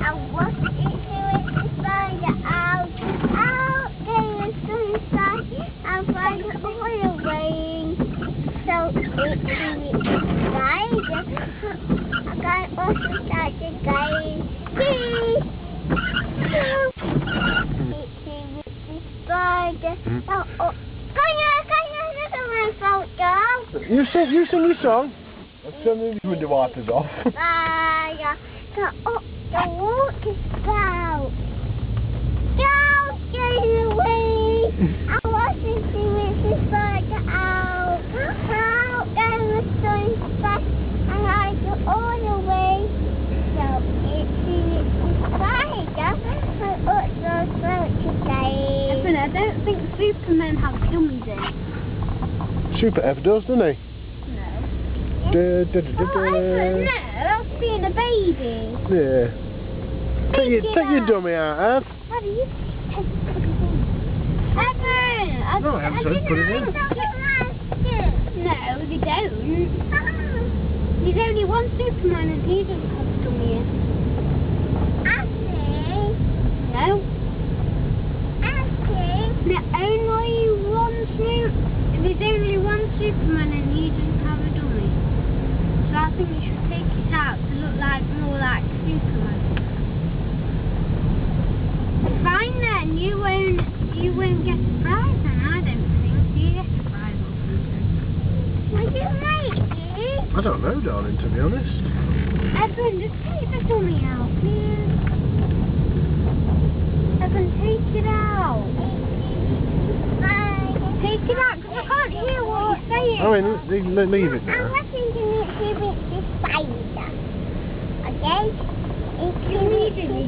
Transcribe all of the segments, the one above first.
I want it to spider out. Out there is sunshine. I'll find it all away. So it's spider. I got also started guys. Spider. Oh. You sing your song. Let's turn the wipers off. Spider. The water spout. Don't get away. I want to see the spider out. Out there the sunshine. And I go all the way. So it's the spider. I also spout today. Evan, I don't think Superman has gummies in. Super F does, doesn't he? No. No, that's being a baby. Yeah. Take your dummy out, Ev. Daddy, you take the Evan! No, I haven't said put it in. No, they don't. There's only one Superman and he doesn't have a dummy in. No. There's only one Superman and he doesn't have a dummy. So I think you should take it out to look more like Superman. Fine then, you won't get a prize then, I don't think. Do you get a prize or something? Would you like it? I don't know, darling, to be honest. Evan, just take the dummy out, please. Evan, take it out. Take it out, because I can't hear what you're saying. Oh, leave it now. I'm listening to the spider. Okay? It's easy.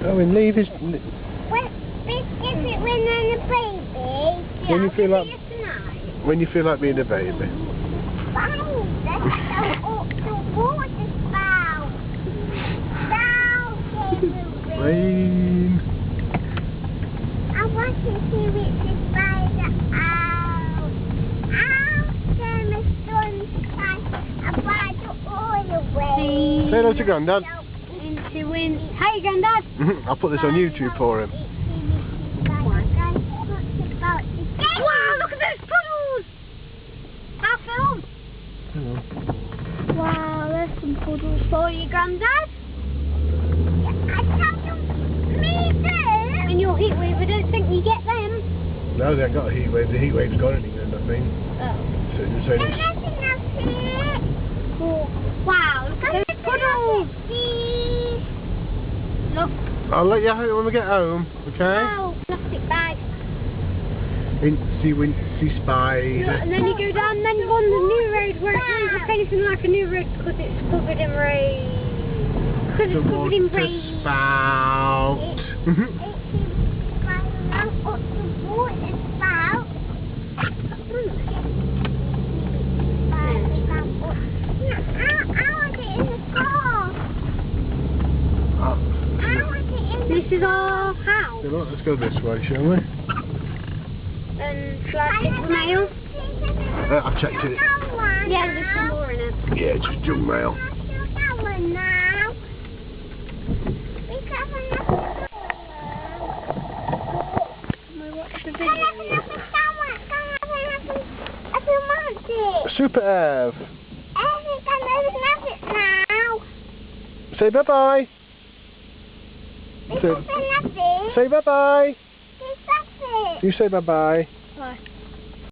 Owen, leave his... Well, biscuits it when they're a baby. When you feel like... Tonight. When you feel like being a baby. Spider. The water spout. Down came the Rain. I want to see the spider out. Out there the sunshine. I want to all the way. Say hello to Grandad. Hey, Grandad. I'll put this on YouTube for him. Wow, look at those puddles! Our film. Wow, there's some puddles for you, Grandad. I tell you, me too. In your heat wave, I don't think you get them. No, they haven't got a heat wave. The heat wave's gone in England, I think. Oh. So it's only... Wow, look at those puddles. Look. I'll let you have it when we get home, okay? Oh, plastic bag. Incy wincy spider. And then you go down, then you go on the new road where it doesn't look anything like a new road because it's covered in rain. Because it's covered in rain. Spout. This is our house. So let's go this way, shall we? And shall I pick the mail? I've checked it. Yeah, there's some more in it. Yeah, just junk mail. Super Ev. Say bye-bye. Say bye-bye. You say bye-bye. Bye.